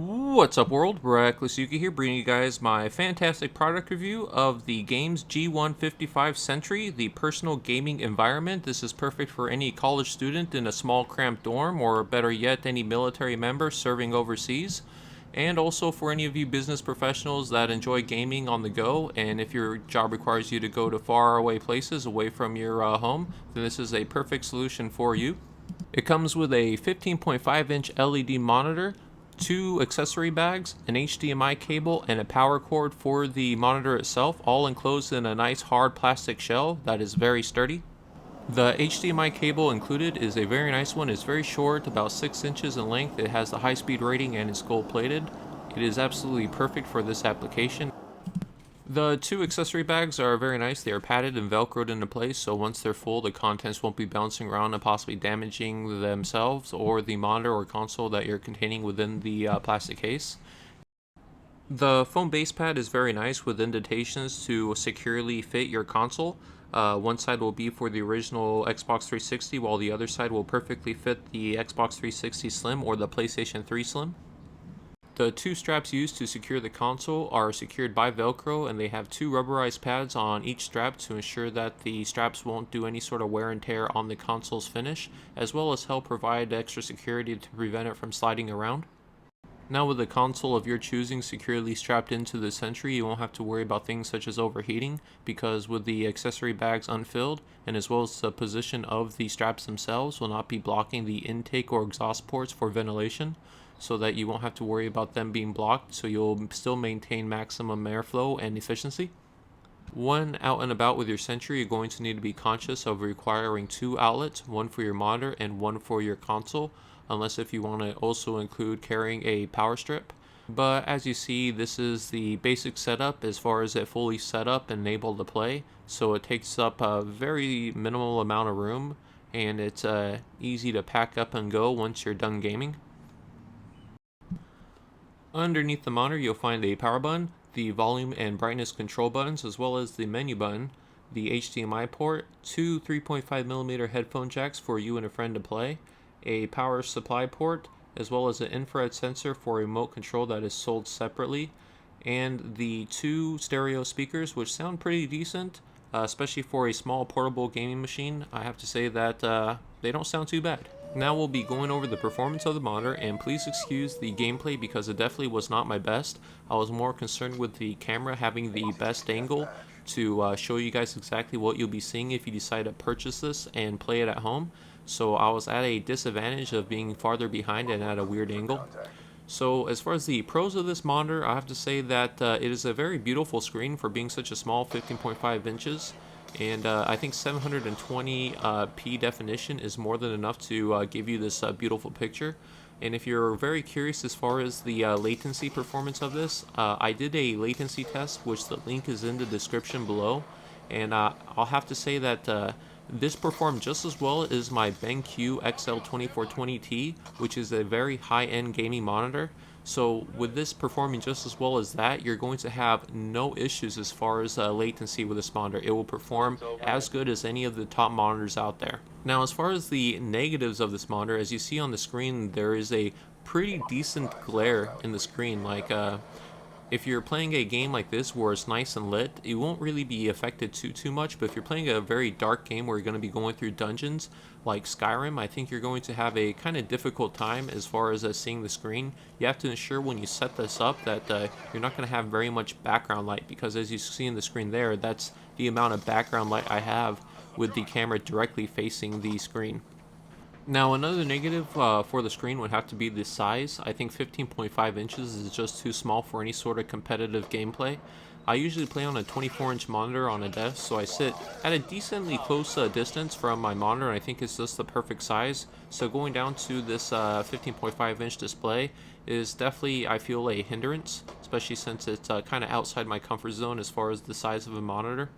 What's up world, Reckless Yuki here, bringing you guys my fantastic product review of the Gaems G155 Sentry, the personal gaming environment. This is perfect for any college student in a small cramped dorm, or better yet, any military member serving overseas. And also for any of you business professionals that enjoy gaming on the go, and if your job requires you to go to far away places away from your home, then this is a perfect solution for you. It comes with a 15.5-inch LED monitor, two accessory bags, an HDMI cable, and a power cord for the monitor itself, all enclosed in a nice hard plastic shell that is very sturdy. The HDMI cable included is a very nice one. It's very short, about 6 inches in length. It has the high-speed rating and is gold plated. It is absolutely perfect for this application. The two accessory bags are very nice. They are padded and velcroed into place, so once they're full, the contents won't be bouncing around and possibly damaging themselves or the monitor or console that you're containing within the plastic case. The foam base pad is very nice with indentations to securely fit your console. One side will be for the original Xbox 360, while the other side will perfectly fit the Xbox 360 Slim or the PlayStation 3 Slim. The two straps used to secure the console are secured by Velcro, and they have two rubberized pads on each strap to ensure that the straps won't do any sort of wear and tear on the console's finish, as well as help provide extra security to prevent it from sliding around. Now with the console of your choosing securely strapped into the Sentry, you won't have to worry about things such as overheating, because with the accessory bags unfilled, and as well as the position of the straps themselves will not be blocking the intake or exhaust ports for ventilation, so that you won't have to worry about them being blocked, so you'll still maintain maximum airflow and efficiency. When out and about with your Sentry, you're going to need to be conscious of requiring two outlets, one for your monitor and one for your console, unless if you want to also include carrying a power strip. But as you see, this is the basic setup as far as it fully set up and able to play, so it takes up a very minimal amount of room, and it's easy to pack up and go once you're done gaming. Underneath the monitor, you'll find a power button, the volume and brightness control buttons, as well as the menu button, the HDMI port, two 3.5mm headphone jacks for you and a friend to play, a power supply port, as well as an infrared sensor for remote control that is sold separately, and the two stereo speakers, which sound pretty decent, especially for a small portable gaming machine. I have to say that they don't sound too bad. Now we'll be going over the performance of the monitor, and please excuse the gameplay because it definitely was not my best. I was more concerned with the camera having the best angle to show you guys exactly what you'll be seeing if you decide to purchase this and play it at home. So I was at a disadvantage of being farther behind and at a weird angle. So as far as the pros of this monitor, I have to say that it is a very beautiful screen for being such a small 15.5 inches. And I think 720p definition is more than enough to give you this beautiful picture. And if you're very curious as far as the latency performance of this, I did a latency test, which the link is in the description below. And I'll have to say that this performed just as well as my BenQ XL2420T, which is a very high-end gaming monitor. So with this performing just as well as that, you're going to have no issues as far as latency with this monitor. It will perform as good as any of the top monitors out there. Now as far as the negatives of this monitor, as you see on the screen, there is a pretty decent glare in the screen. Like if you're playing a game like this where it's nice and lit, it won't really be affected too much, but if you're playing a very dark game where you're going to be going through dungeons like Skyrim, I think you're going to have a kind of difficult time as far as seeing the screen. You have to ensure when you set this up that you're not going to have very much background light, because as you see in the screen there, that's the amount of background light I have with the camera directly facing the screen. Now another negative for the screen would have to be the size. I think 15.5 inches is just too small for any sort of competitive gameplay. I usually play on a 24-inch monitor on a desk, so I sit at a decently close distance from my monitor, and I think it's just the perfect size. So going down to this 15.5-inch display is definitely, I feel, a hindrance, especially since it's kind of outside my comfort zone as far as the size of a monitor.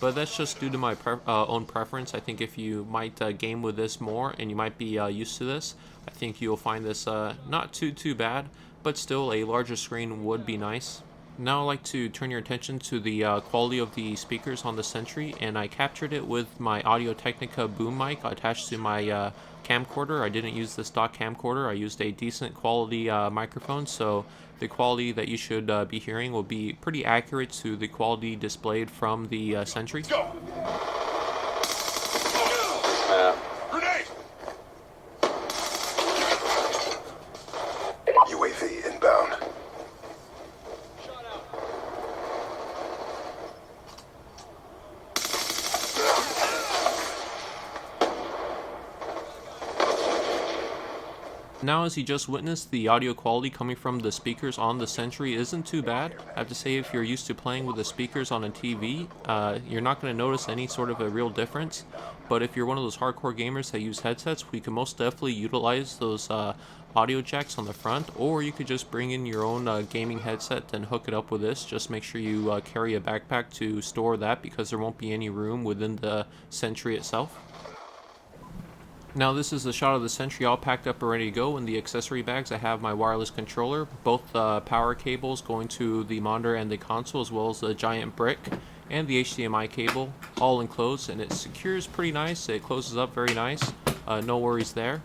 But that's just due to my own preference. I think if you might game with this more and you might be used to this, I think you'll find this not too bad, but still a larger screen would be nice. Now I'd like to turn your attention to the quality of the speakers on the Sentry, and I captured it with my Audio Technica boom mic attached to my camcorder. I didn't use the stock camcorder. I used a decent quality microphone, so the quality that you should be hearing will be pretty accurate to the quality displayed from the Sentry. Go! Grenade! UAV inbound. Now, as you just witnessed, the audio quality coming from the speakers on the Sentry isn't too bad. I have to say, if you're used to playing with the speakers on a TV, you're not going to notice any sort of a real difference. But if you're one of those hardcore gamers that use headsets, we can most definitely utilize those audio jacks on the front, or you could just bring in your own gaming headset and hook it up with this. Just make sure you carry a backpack to store that, because there won't be any room within the Sentry itself. Now this is a shot of the Sentry all packed up and ready to go. In the accessory bags I have my wireless controller, both power cables going to the monitor and the console, as well as the giant brick and the HDMI cable, all enclosed, and it secures pretty nice. It closes up very nice, no worries there.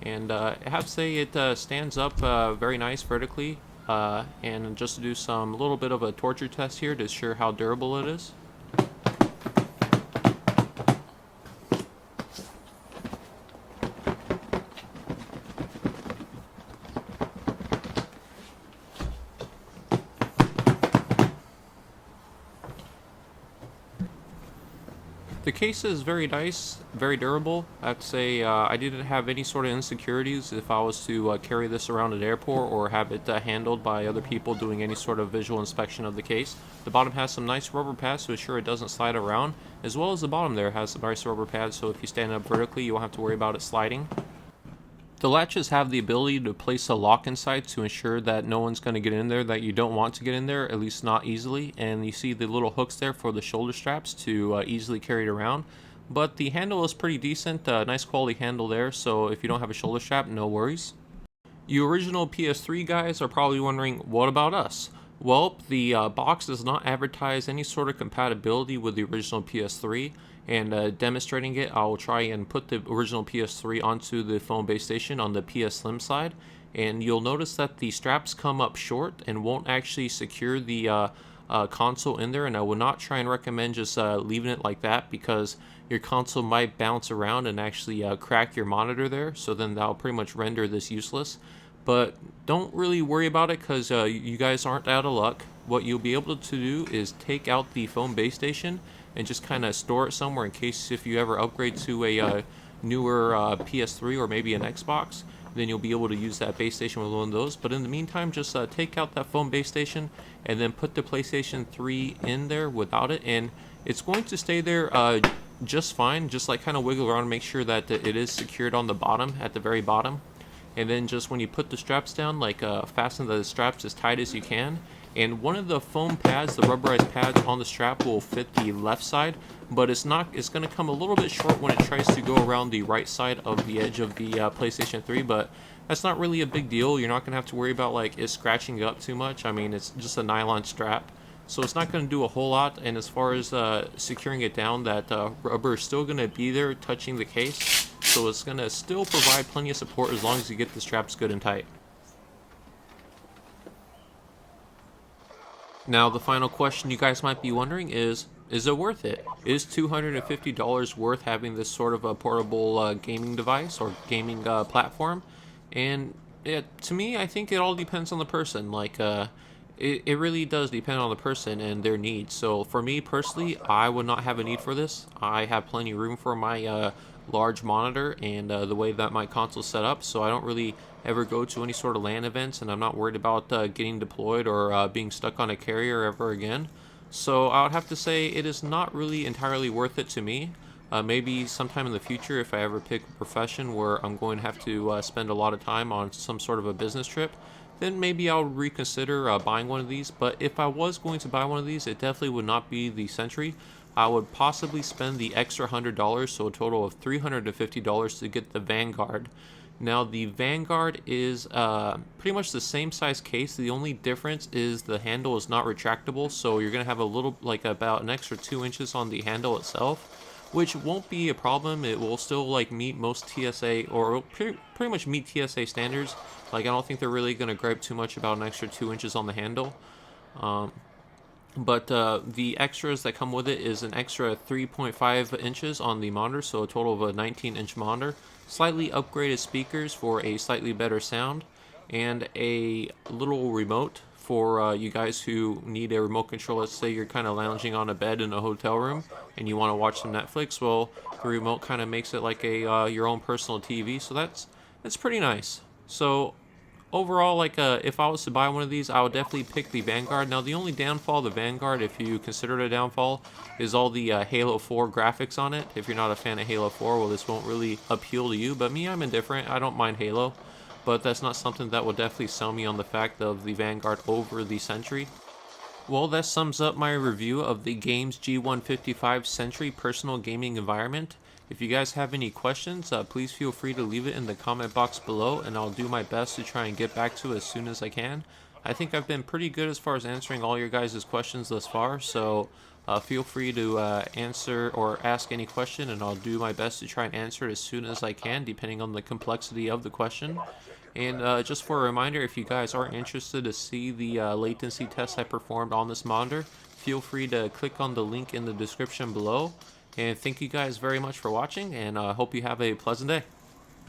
And I have to say it stands up very nice vertically, and just to do some little bit of a torture test here to ensure how durable it is. The case is very nice, very durable. I have to say I didn't have any sort of insecurities if I was to carry this around an airport or have it handled by other people doing any sort of visual inspection of the case. The bottom has some nice rubber pads to ensure it doesn't slide around, as well as the bottom there has some nice rubber pads, so if you stand up vertically you won't have to worry about it sliding. The latches have the ability to place a lock inside to ensure that no one's going to get in there that you don't want to get in there, at least not easily. And you see the little hooks there for the shoulder straps to easily carry it around. But the handle is pretty decent, nice quality handle there, so if you don't have a shoulder strap, no worries. You original PS3 guys are probably wondering, what about us? Well, the box does not advertise any sort of compatibility with the original PS3, and demonstrating it, I'll try and put the original PS3 onto the phone base station on the PS Slim side, and you'll notice that the straps come up short and won't actually secure the console in there, and I would not try and recommend just leaving it like that, because your console might bounce around and actually crack your monitor there, so then that'll pretty much render this useless. But don't really worry about it, because you guys aren't out of luck. What you'll be able to do is take out the phone base station and just kind of store it somewhere in case if you ever upgrade to a newer PS3 or maybe an Xbox, then you'll be able to use that base station with one of those. But in the meantime, just take out that phone base station and then put the PlayStation 3 in there without it, and it's going to stay there just fine. Just like kind of wiggle around and make sure that it is secured on the bottom, at the very bottom. And then just when you put the straps down, like fasten the straps as tight as you can. And one of the foam pads, the rubberized pads on the strap, will fit the left side, but it's going to come a little bit short when it tries to go around the right side of the edge of the PlayStation 3, but that's not really a big deal. You're not going to have to worry about like it scratching up too much. I mean, it's just a nylon strap, so it's not going to do a whole lot. And as far as securing it down, that rubber is still going to be there touching the case, so it's going to still provide plenty of support as long as you get the straps good and tight. Now, the final question you guys might be wondering is it worth it? Is $250 worth having this sort of a portable gaming device or gaming platform? And to me, I think it all depends on the person. Like, it really does depend on the person and their needs. So for me personally, I would not have a need for this. I have plenty of room for my large monitor and the way that my console's set up, so I don't really ever go to any sort of LAN events, and I'm not worried about getting deployed or being stuck on a carrier ever again. So I would have to say it is not really entirely worth it to me. Maybe sometime in the future, if I ever pick a profession where I'm going to have to spend a lot of time on some sort of a business trip, then maybe I'll reconsider buying one of these. But if I was going to buy one of these, it definitely would not be the Sentry. I would possibly spend the extra $100, so a total of $350 to get the Vanguard. Now the Vanguard is pretty much the same size case. The only difference is the handle is not retractable, so you're gonna have a little, like about an extra 2 inches on the handle itself, which won't be a problem. It will still like meet most TSA, or pretty much meet TSA standards. Like I don't think they're really gonna gripe too much about an extra 2 inches on the handle. But the extras that come with it is an extra 3.5 inches on the monitor, so a total of a 19-inch monitor, slightly upgraded speakers for a slightly better sound, and a little remote for you guys who need a remote control. Let's say you're kind of lounging on a bed in a hotel room and you want to watch some Netflix. Well, the remote kind of makes it like a your own personal TV, so that's pretty nice. So overall, like if I was to buy one of these, I would definitely pick the Vanguard. Now the only downfall of the Vanguard, if you consider it a downfall, is all the Halo 4 graphics on it. If you're not a fan of Halo 4, well, this won't really appeal to you, but me, I'm indifferent. I don't mind Halo, but that's not something that will definitely sell me on the fact of the Vanguard over the Sentry. Well, that sums up my review of the Gaems G155 Sentry personal gaming environment. If you guys have any questions, please feel free to leave it in the comment box below, and I'll do my best to try and get back to it as soon as I can. I think I've been pretty good as far as answering all your guys' questions thus far, so feel free to answer or ask any question, and I'll do my best to try and answer it as soon as I can, depending on the complexity of the question. And just for a reminder, if you guys are interested to see the latency test I performed on this monitor, feel free to click on the link in the description below. And thank you guys very much for watching, and I hope you have a pleasant day.